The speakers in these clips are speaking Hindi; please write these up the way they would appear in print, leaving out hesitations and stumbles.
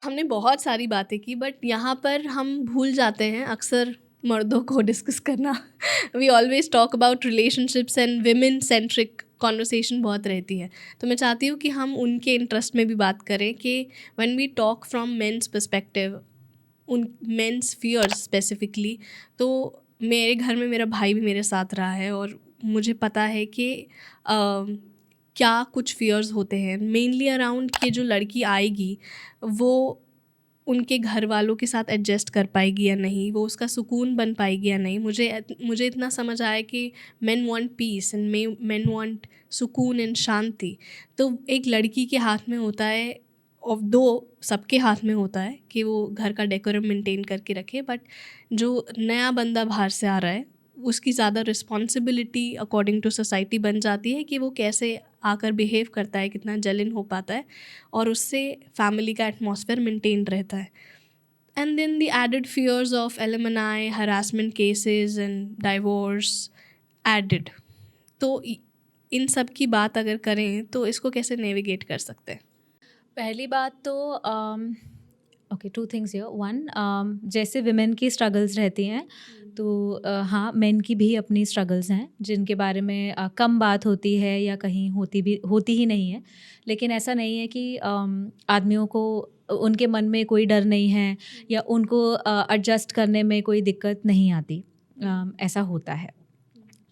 हमने बहुत सारी बातें की बट यहाँ पर हम भूल जाते हैं अक्सर मर्दों को डिस्कस करना। We always talk about relationships and women centric conversation बहुत रहती है। तो मैं चाहती हूँ कि हम उनके इंटरेस्ट में भी बात करें कि when we talk from men's perspective, उन मेंस फियर्स स्पेसिफिकली। तो मेरे घर में मेरा भाई भी मेरे साथ रहा है और मुझे पता है कि क्या कुछ फियर्स होते हैं मेनली अराउंड कि जो लड़की आएगी वो उनके घर वालों के साथ एडजस्ट कर पाएगी या नहीं, वो उसका सुकून बन पाएगी या नहीं। मुझे इतना समझ आया कि main want piece and main want सुकून एंड शांति। तो एक लड़की के हाथ में होता है, और दो सबके हाथ में होता है कि वो घर का डेकोरम मेंटेन करके रखे। बट जो नया बंदा बाहर से आ रहा है उसकी ज़्यादा रिस्पॉन्सिबिलिटी अकॉर्डिंग टू सोसाइटी बन जाती है कि वो कैसे आकर बिहेव करता है, कितना जेलिन हो पाता है, और उससे फैमिली का एटमॉस्फेयर मेंटेन रहता है। And then the added fears of alimony, harassment cases and divorce added. तो इन सब की बात अगर करें तो इसको कैसे नेविगेट कर सकते हैं? पहली बात तो okay, two things here. One, जैसे विमेन की स्ट्रगल्स रहती हैं, तो हाँ, मेन की भी अपनी स्ट्रगल्स हैं जिनके बारे में कम बात होती है या कहीं होती ही नहीं है। लेकिन ऐसा नहीं है कि आदमियों को उनके मन में कोई डर नहीं है या उनको एडजस्ट करने में कोई दिक्कत नहीं आती। ऐसा होता है।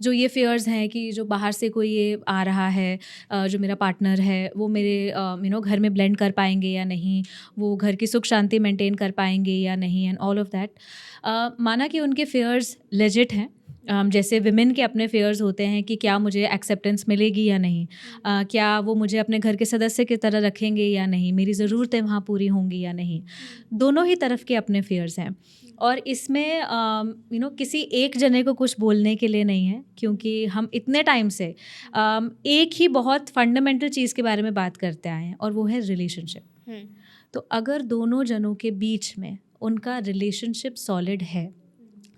जो ये फ़ियर्स हैं कि जो बाहर से कोई ये आ रहा है, जो मेरा पार्टनर है वो मेरे घर में ब्लेंड कर पाएंगे या नहीं, वो घर की सुख शांति मेंटेन कर पाएंगे या नहीं, एंड ऑल ऑफ दैट। माना कि उनके फ़ियर्स लेजिट हैं। जैसे विमेन के अपने फ़ियर्स होते हैं कि क्या मुझे एक्सेप्टेंस मिलेगी या नहीं, क्या वो मुझे अपने घर के सदस्य की तरह रखेंगे या नहीं, मेरी ज़रूरतें वहाँ पूरी होंगी या नहीं। दोनों ही तरफ के अपने फ़ियर्स हैं। और इसमें किसी एक जने को कुछ बोलने के लिए नहीं है, क्योंकि हम इतने टाइम से एक ही बहुत फंडामेंटल चीज़ के बारे में बात करते आए हैं, और वो है रिलेशनशिप। तो अगर दोनों जनों के बीच में उनका रिलेशनशिप सॉलिड है,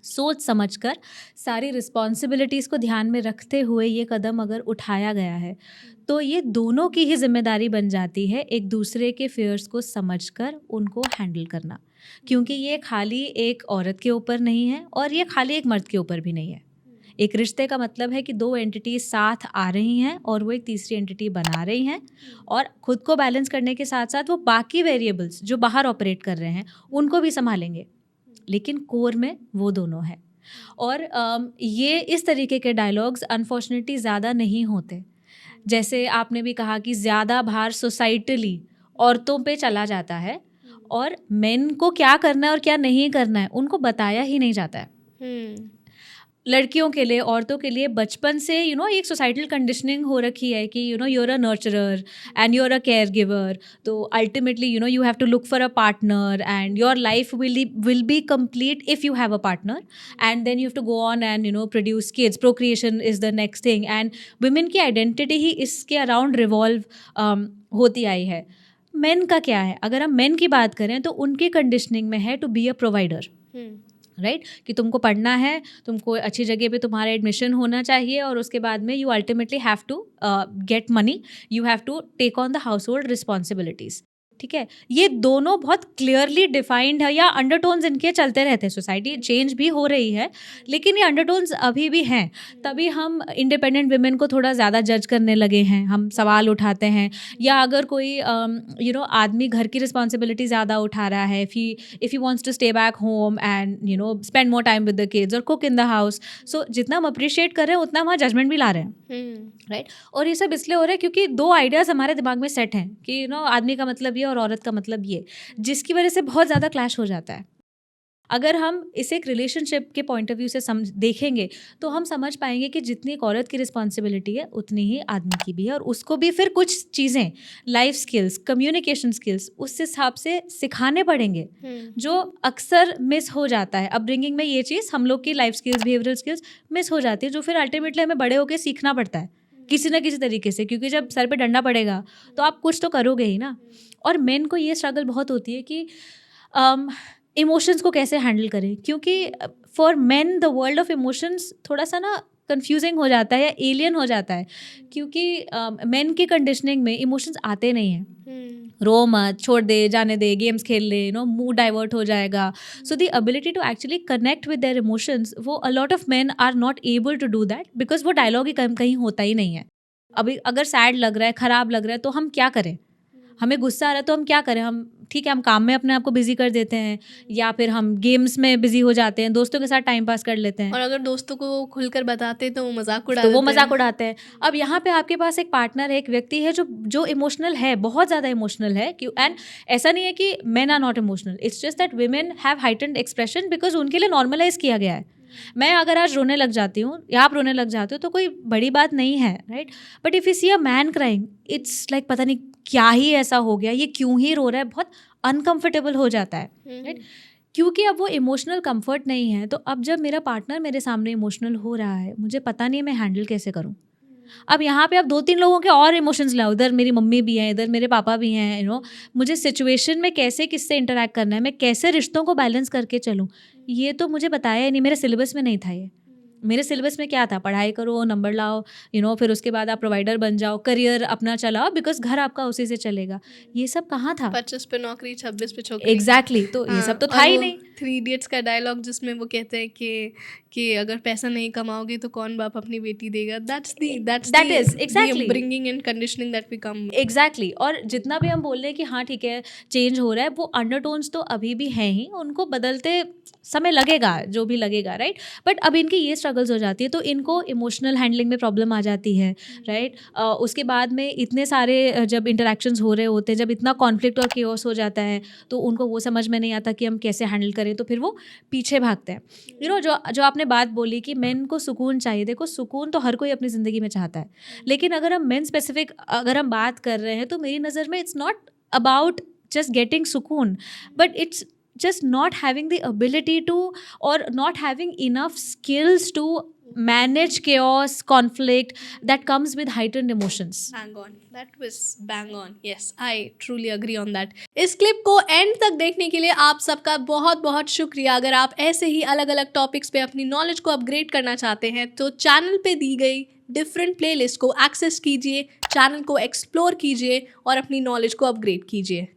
सोच समझकर सारी रिस्पॉन्सिबिलिटीज़ को ध्यान में रखते हुए ये कदम अगर उठाया गया है, तो ये दोनों की ही जिम्मेदारी बन जाती है एक दूसरे के फेयर्स को समझकर उनको हैंडल करना। क्योंकि ये खाली एक औरत के ऊपर नहीं है और ये खाली एक मर्द के ऊपर भी नहीं है। एक रिश्ते का मतलब है कि दो एंटिटीज साथ आ रही हैं और वो एक तीसरी एंटिटी बना रही हैं, और खुद को बैलेंस करने के साथ साथ वो बाकी वेरिएबल्स जो बाहर ऑपरेट कर रहे हैं उनको भी संभालेंगे। लेकिन कोर में वो दोनों हैं। और ये इस तरीके के डायलॉग्स अनफॉर्चुनेटली ज़्यादा नहीं होते। जैसे आपने भी कहा कि ज़्यादा भार सोसाइटली औरतों पे चला जाता है, और मेन को क्या करना है और क्या नहीं करना है उनको बताया ही नहीं जाता है। लड़कियों के लिए, औरतों के लिए बचपन से एक सोसाइटल कंडीशनिंग हो रखी है कि you're a nurturer and you're a caregiver. तो ultimately you have to look for a partner and your life will be complete if you have a partner, and then you have to go on and produce kids. Procreation is the next thing, and women की आइडेंटिटी ही इसके अराउंड रिवॉल्व होती आई है। मेन का क्या है? अगर हम मेन की बात करें तो उनकी कंडीशनिंग में है to be a provider, right? कि तुमको पढ़ना है, तुमको अच्छी जगह पे तुम्हारा एडमिशन होना चाहिए, और उसके बाद में you ultimately have to get money, you have to take on the household responsibilities. ठीक है, ये दोनों बहुत क्लियरली डिफाइंड है, या अंडरटोन्स इनके चलते रहते हैं। सोसाइटी चेंज भी हो रही है लेकिन ये अंडरटोन्स अभी भी हैं। तभी हम इंडिपेंडेंट वुमेन को थोड़ा ज़्यादा जज करने लगे हैं, हम सवाल उठाते हैं। या अगर कोई आदमी घर की रिस्पॉन्सिबिलिटी ज़्यादा उठा रहा है, if he wants to stay back home and spend more time with the kids or cook in the house, so जितना हम अप्रिशिएट कर रहे हैं उतना वहाँ जजमेंट भी ला रहे हैं, राइट? और ये सब इसलिए हो रहा है क्योंकि दो आइडियाज़ हमारे दिमाग में सेट हैं कि आदमी का मतलब ये और औरत का मतलब ये, जिसकी वजह से बहुत ज़्यादा क्लैश हो जाता है। अगर हम इसे एक रिलेशनशिप के पॉइंट ऑफ व्यू से देखेंगे तो हम समझ पाएंगे कि जितनी एक औरत की रिस्पॉन्सिबिलिटी है उतनी ही आदमी की भी है, और उसको भी फिर कुछ चीज़ें, लाइफ स्किल्स, कम्युनिकेशन स्किल्स उस हिसाब से सिखाने पड़ेंगे, जो अक्सर मिस हो जाता है अपब्रिंगिंग में। ये चीज़ हम लोग की life skills, behavioural skills miss हो जाती है, जो फिर अल्टीमेटली हमें बड़े होकर सीखना पड़ता है किसी ना किसी तरीके से, क्योंकि जब सर पे डंडा पड़ेगा तो आप कुछ तो करोगे ही ना। और मेन को ये स्ट्रगल बहुत होती है कि इमोशंस को कैसे हैंडल करें, क्योंकि for main the world of emotions थोड़ा सा ना कंफ्यूजिंग हो जाता है या एलियन हो जाता है, क्योंकि मेन की कंडीशनिंग में इमोशंस आते नहीं हैं। रो मत, छोड़ दे, जाने दे, गेम्स खेल ले, मूड डाइवर्ट हो जाएगा. So the ability to actually connect with their emotions, वो a lot of men are not able to do that, because वो डायलॉग ही कहीं होता ही नहीं है. अभी अगर सैड लग रहा है, खराब लग रहा है, तो हम क्या करें? हमें गुस्सा आ रहा है तो हम क्या करें? हम ठीक है, हम काम में अपने आप को बिजी कर देते हैं, या फिर हम गेम्स में बिजी हो जाते हैं, दोस्तों के साथ टाइम पास कर लेते हैं. और अगर दोस्तों को खुलकर बताते तो वो मजाक उड़ा तो वो देते मजाक हैं। उड़ाते हैं. अब यहाँ पे आपके पास एक पार्टनर है, एक व्यक्ति है जो इमोशनल है, बहुत ज़्यादा इमोशनल है. क्यों? एंड ऐसा नहीं है कि men are not emotional, it's just that women have heightened expression because उनके लिए नॉर्मलाइज किया गया है. मैं अगर आज रोने लग जाती हूँ या आप रोने लग जाते हो तो कोई बड़ी बात नहीं है, right? But if you see a man crying, it's like पता नहीं क्या ही ऐसा हो गया, ये क्यों ही रो रहा है, बहुत अनकंफर्टेबल हो जाता है, राइट? क्योंकि अब वो इमोशनल कंफर्ट नहीं है. तो अब जब मेरा पार्टनर मेरे सामने इमोशनल हो रहा है, मुझे पता नहीं है मैं हैंडल कैसे करूँ. अब यहाँ पे अब 2-3 लोगों के और इमोशंस लाओ, इधर मेरी मम्मी भी हैं, इधर मेरे पापा भी हैं, मुझे सिचुएशन में कैसे किससे इंटरेक्ट करना है, मैं कैसे रिश्तों को बैलेंस करके चलूँ, ये तो मुझे बताया ही नहीं, मेरे सिलेबस में नहीं था ये. मेरे सिलेबस में क्या था? पढ़ाई करो, नंबर लाओ, फिर उसके बाद आप प्रोवाइडर बन जाओ, करियर अपना चलाओ, बिकॉज घर आपका उसी से चलेगा. ये सब कहाँ था? 25 पे नौकरी, 26 पे छोकरी. एग्जैक्टली. तो ये सब तो था ही नहीं. 3 इडियट्स का डायलॉग जिसमें वो कहते हैं कि अगर पैसा नहीं कमाओगे तो कौन बाप अपनी बेटी देगा. That is exactly bringing and conditioning that we come. Exactly. और जितना भी हम बोल रहे हैं कि हाँ ठीक है चेंज हो रहा है, वो अंडरटोन्स तो अभी भी हैं ही, उनको बदलते समय लगेगा, जो भी लगेगा, राइट? बट अब इनकी ये स्ट्रगल्स हो जाती है तो इनको इमोशनल हैंडलिंग में प्रॉब्लम आ जाती है, राइट? उसके बाद में इतने सारे जब इंटरेक्शंस हो रहे होते हैं, जब इतना कॉन्फ्लिक्ट और केओस हो जाता है, तो उनको वो समझ में नहीं आता कि हम कैसे हैंडल करें, तो फिर वो पीछे भागते हैं. जो आपने बात बोली कि मेन को सुकून चाहिए, देखो सुकून तो हर कोई अपनी ज़िंदगी में चाहता है, लेकिन अगर हम मेन स्पेसिफिक अगर हम बात कर रहे हैं तो मेरी नज़र में it's not about just getting सुकून, but it's just not having the ability to, or not having enough skills to manage chaos, conflict that comes with heightened emotions. Bang on. That was bang on. Yes, I truly agree on that. इस क्लिप को एंड तक देखने के लिए आप सबका बहुत बहुत शुक्रिया. अगर आप ऐसे ही अलग अलग टॉपिक्स पे अपनी नॉलेज को अपग्रेड करना चाहते हैं तो चैनल पे दी गई डिफरेंट प्लेलिस्ट को एक्सेस कीजिए, चैनल को एक्सप्लोर कीजिए और अपनी नॉलेज को अपग्रेड कीजिए.